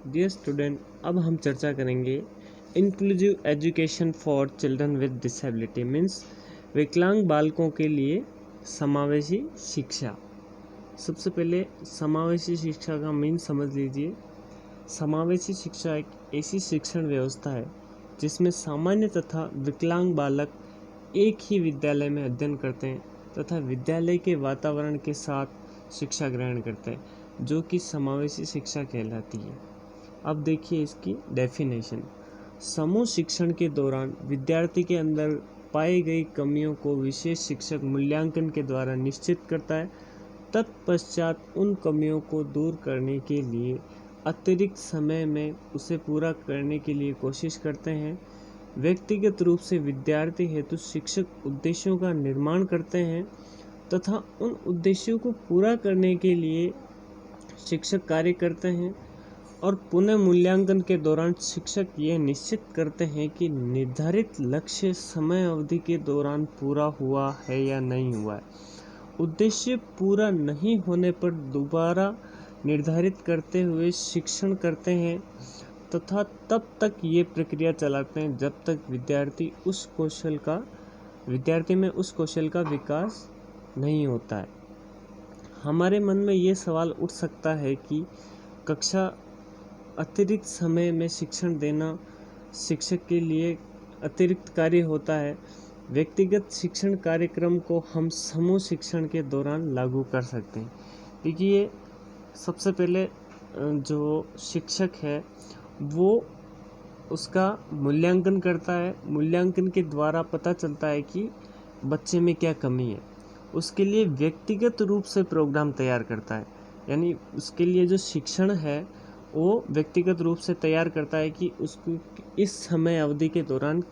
Dear student, अब हम चर्चा करेंगे inclusive education for children with disability means विकलांग बालकों के लिए समावेशी शिक्षा। सबसे पहले समावेशी शिक्षा का मीन समझ लीजिए। समावेशी शिक्षा एक ऐसी शिक्षण व्यवस्था है जिसमें सामान्य तथा विकलांग बालक एक ही विद्यालय में अध्ययन करते हैं तथा विद्यालय के वातावरण के साथ शिक्षा ग्रहण करते हैं, जो कि समावेशी शिक्षा कहलाती है। अब देखिए इसकी डेफिनेशन। समूह शिक्षण के दौरान विद्यार्थी के अंदर पाई गई कमियों को विशेष शिक्षक मूल्यांकन के द्वारा निश्चित करता है। तत्पश्चात उन कमियों को दूर करने के लिए अतिरिक्त समय में उसे पूरा करने के लिए कोशिश करते हैं। व्यक्तिगत रूप से विद्यार्थी हेतु शिक्षक उद्देश्यों का निर्माण करते हैं तथा उन उद्देश्यों को पूरा करने के लिए शिक्षक कार्य करते हैं और पुनः मूल्यांकन के दौरान शिक्षक ये निश्चित करते हैं कि निर्धारित लक्ष्य समय अवधि के दौरान पूरा हुआ है या नहीं हुआ है। उद्देश्य पूरा नहीं होने पर दोबारा निर्धारित करते हुए शिक्षण करते हैं तथा तब तक ये प्रक्रिया चलाते हैं जब तक विद्यार्थी में उस कौशल का विकास नहीं होता है। हमारे मन में ये सवाल उठ सकता है कि कक्षा अतिरिक्त समय में शिक्षण देना शिक्षक के लिए अतिरिक्त कार्य होता है। व्यक्तिगत शिक्षण कार्यक्रम को हम समूह शिक्षण के दौरान लागू कर सकते हैं। देखिए, सबसे पहले जो शिक्षक है वो उसका मूल्यांकन करता है। मूल्यांकन के द्वारा पता चलता है कि बच्चे में क्या कमी है। उसके लिए व्यक्तिगत रूप से प्रोग्राम तैयार करता है, यानी उसके लिए जो शिक्षण है वो व्यक्तिगत रूप से तैयार करता है कि उसको इस समय अवधि के दौरान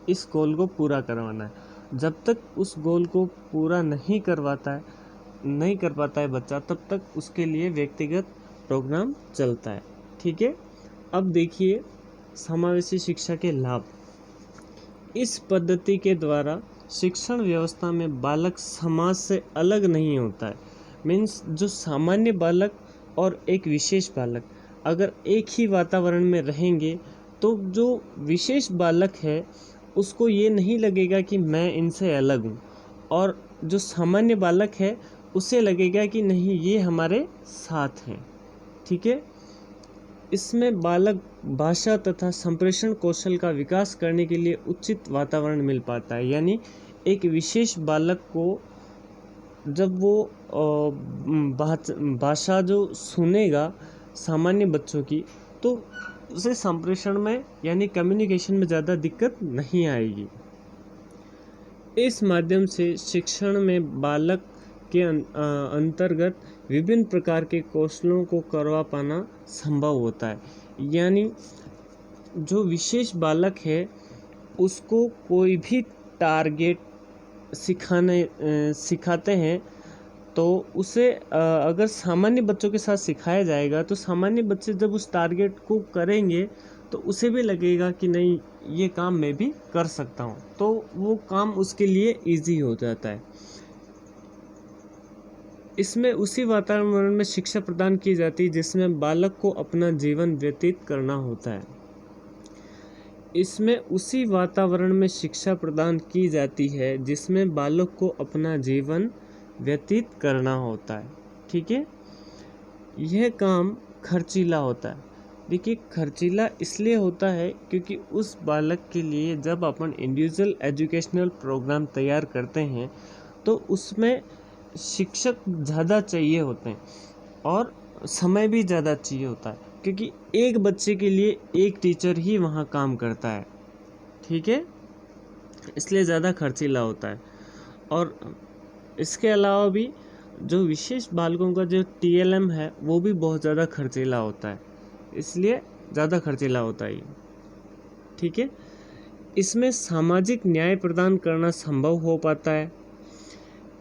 इस गोल को पूरा करवाना है। जब तक उस गोल को पूरा नहीं कर पाता है बच्चा, तब तक उसके लिए व्यक्तिगत प्रोग्राम चलता है। ठीक है। अब देखिए समावेशी शिक्षा के लाभ। इस पद्धति के द्वारा शिक्षण व्यवस्था में बालक समाज से अलग नहीं होता है। मीन्स जो सामान्य बालक और एक विशेष बालक अगर एक ही वातावरण में रहेंगे तो जो विशेष बालक है उसको ये नहीं लगेगा कि मैं इनसे अलग हूँ, और जो सामान्य बालक है उसे लगेगा कि नहीं, ये हमारे साथ हैं। ठीक है। इसमें बालक भाषा तथा संप्रेषण कौशल का विकास करने के लिए उचित वातावरण मिल पाता है। यानी एक विशेष बालक को जब वो भाषा जो सुनेगा सामान्य बच्चों की, तो उसे संप्रेषण में यानी कम्युनिकेशन में ज़्यादा दिक्कत नहीं आएगी। इस माध्यम से शिक्षण में बालक के अंतर्गत विभिन्न प्रकार के कौशलों को करवा पाना संभव होता है। यानी जो विशेष बालक है उसको कोई भी टारगेट सिखाते हैं तो उसे अगर सामान्य बच्चों के साथ सिखाया जाएगा तो सामान्य बच्चे जब उस टारगेट को करेंगे तो उसे भी लगेगा कि नहीं, ये काम मैं भी कर सकता हूँ, तो वो काम उसके लिए इजी हो जाता है। इसमें उसी वातावरण में शिक्षा प्रदान की जाती है जिसमें बालक को अपना जीवन व्यतीत करना होता है। इसमें उसी वातावरण में शिक्षा प्रदान की जाती है जिसमें बालक को अपना जीवन व्यतीत करना होता है। ठीक है। यह काम खर्चीला होता है। देखिए, खर्चीला इसलिए होता है क्योंकि उस बालक के लिए जब अपन इंडिविजुअल एजुकेशनल प्रोग्राम तैयार करते हैं तो उसमें शिक्षक ज़्यादा चाहिए होते हैं और समय भी ज़्यादा चाहिए होता है, क्योंकि एक बच्चे के लिए एक टीचर ही वहाँ काम करता है। ठीक है। इसलिए ज़्यादा खर्चीला होता है। और इसके अलावा भी जो विशेष बालकों का जो TLM है वो भी बहुत ज़्यादा खर्चीला होता है, इसलिए ज़्यादा खर्चीला होता है। ठीक है। इसमें सामाजिक न्याय प्रदान करना संभव हो पाता है।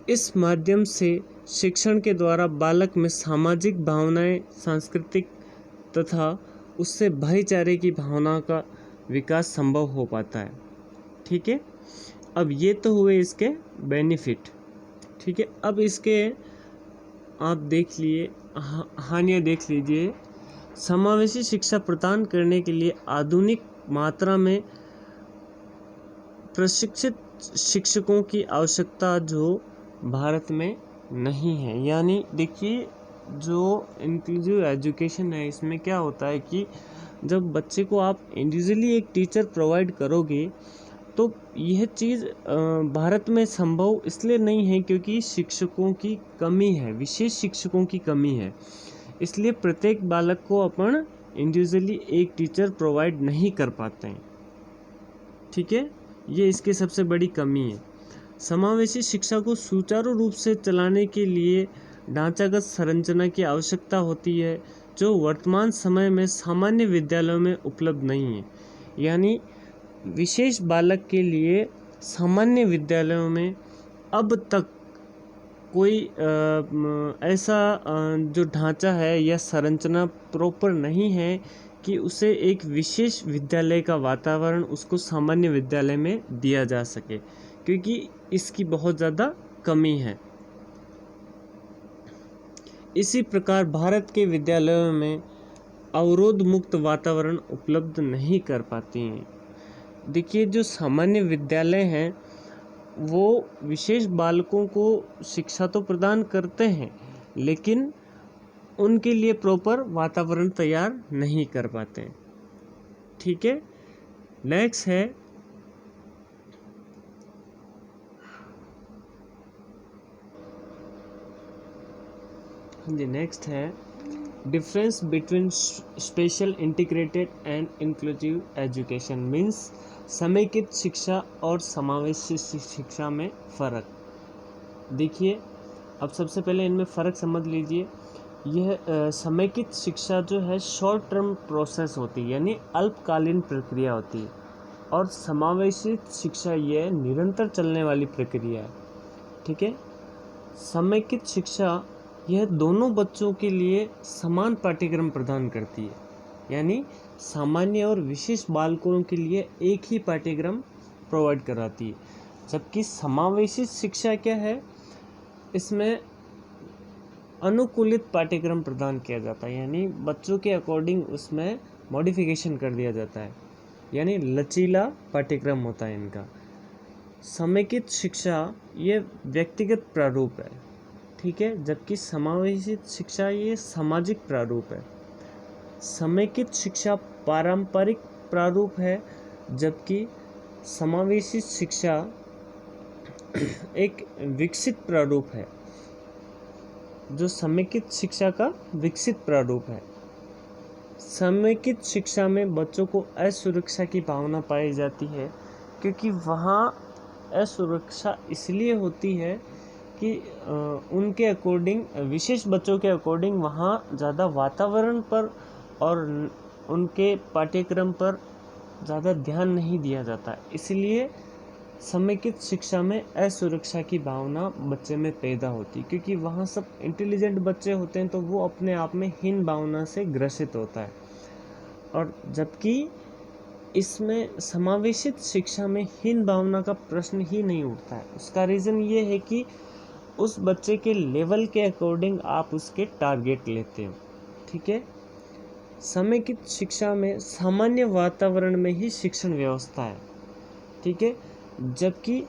इस माध्यम से शिक्षण के द्वारा बालक में सामाजिक भावनाएं, सांस्कृतिक तथा उससे भाईचारे की भावना का विकास संभव हो पाता है। ठीक है। अब ये तो हुए इसके बेनिफिट। ठीक है। अब इसके आप देख लिए हानियाँ देख लीजिए। समावेशी शिक्षा प्रदान करने के लिए आधुनिक मात्रा में प्रशिक्षित शिक्षकों की आवश्यकता जो भारत में नहीं है। यानी देखिए, जो इंक्लूसिव एजुकेशन है इसमें क्या होता है कि जब बच्चे को आप इंडिविजुअली एक टीचर प्रोवाइड करोगे तो यह चीज़ भारत में संभव इसलिए नहीं है क्योंकि शिक्षकों की कमी है, विशेष शिक्षकों की कमी है। इसलिए प्रत्येक बालक को अपन इंडिविजुअली एक टीचर प्रोवाइड नहीं कर पाते हैं। ठीक है, ये इसकी सबसे बड़ी कमी है। समावेशी शिक्षा को सुचारू रूप से चलाने के लिए ढांचागत संरचना की आवश्यकता होती है जो वर्तमान समय में सामान्य विद्यालयों में उपलब्ध नहीं है। यानी विशेष बालक के लिए सामान्य विद्यालयों में अब तक कोई ऐसा जो ढांचा है या संरचना प्रॉपर नहीं है कि उसे एक विशेष विद्यालय का वातावरण उसको सामान्य विद्यालय में दिया जा सके, क्योंकि इसकी बहुत ज़्यादा कमी है। इसी प्रकार भारत के विद्यालयों में अवरोध मुक्त वातावरण उपलब्ध नहीं कर पाती हैं। देखिए, जो सामान्य विद्यालय हैं वो विशेष बालकों को शिक्षा तो प्रदान करते हैं लेकिन उनके लिए प्रॉपर वातावरण तैयार नहीं कर पाते। ठीक है, नेक्स्ट है difference between special integrated and inclusive education means समेकित शिक्षा और समावेशी शिक्षा में फ़र्क। देखिए, अब सबसे पहले इनमें फ़र्क समझ लीजिए। यह समेकित शिक्षा जो है शॉर्ट टर्म प्रोसेस होती है, यानी अल्पकालीन प्रक्रिया होती है, और समावेशित शिक्षा यह निरंतर चलने वाली प्रक्रिया है। ठीक है, समेकित शिक्षा यह दोनों बच्चों के लिए समान पाठ्यक्रम प्रदान करती है, यानी सामान्य और विशेष बालकों के लिए एक ही पाठ्यक्रम प्रोवाइड कराती है। जबकि समावेशित शिक्षा क्या है, इसमें अनुकूलित पाठ्यक्रम प्रदान किया जाता है, यानी बच्चों के अकॉर्डिंग उसमें मॉडिफिकेशन कर दिया जाता है, यानी लचीला पाठ्यक्रम होता है इनका। समेकित शिक्षा ये व्यक्तिगत प्रारूप है, ठीक है, जबकि समावेशित शिक्षा ये सामाजिक प्रारूप है। समेकित शिक्षा पारंपरिक प्रारूप है जबकि समावेशित शिक्षा एक विकसित प्रारूप है, जो समेकित शिक्षा का विकसित प्रारूप है। समेकित शिक्षा में बच्चों को असुरक्षा की भावना पाई जाती है क्योंकि वहाँ असुरक्षा इसलिए होती है कि उनके अकॉर्डिंग, विशेष बच्चों के अकॉर्डिंग वहाँ ज़्यादा वातावरण पर और उनके पाठ्यक्रम पर ज़्यादा ध्यान नहीं दिया जाता, इसलिए समेकित शिक्षा में असुरक्षा की भावना बच्चे में पैदा होती, क्योंकि वहाँ सब इंटेलिजेंट बच्चे होते हैं तो वो अपने आप में हीन भावना से ग्रसित होता है। और जबकि इसमें समावेशित शिक्षा में हीन भावना का प्रश्न ही नहीं उठता है। उसका रीज़न ये है कि उस बच्चे के लेवल के अकॉर्डिंग आप उसके टारगेट लेते हो। ठीक है, समेकित शिक्षा में सामान्य वातावरण में ही शिक्षण व्यवस्था है। ठीक है, जबकि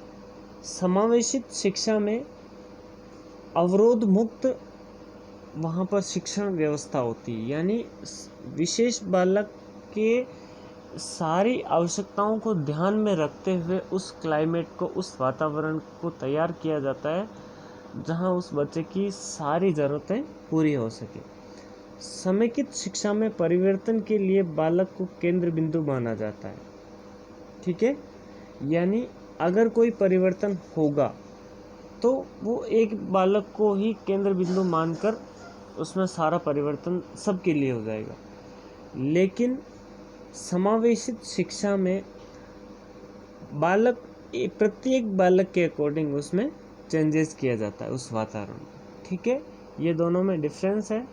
समावेशित शिक्षा में अवरोध मुक्त वहाँ पर शिक्षण व्यवस्था होती है, यानी विशेष बालक के सारी आवश्यकताओं को ध्यान में रखते हुए उस क्लाइमेट को, उस वातावरण को तैयार किया जाता है जहाँ उस बच्चे की सारी ज़रूरतें पूरी हो सके। समेकित शिक्षा में परिवर्तन के लिए बालक को केंद्र बिंदु माना जाता है। ठीक है, यानी अगर कोई परिवर्तन होगा तो वो एक बालक को ही केंद्र बिंदु मानकर उसमें सारा परिवर्तन सबके लिए हो जाएगा। लेकिन समावेशित शिक्षा में प्रत्येक बालक के अकॉर्डिंग उसमें चेंजेस किया जाता है उस वातावरण में। ठीक है, ये दोनों में डिफरेंस है।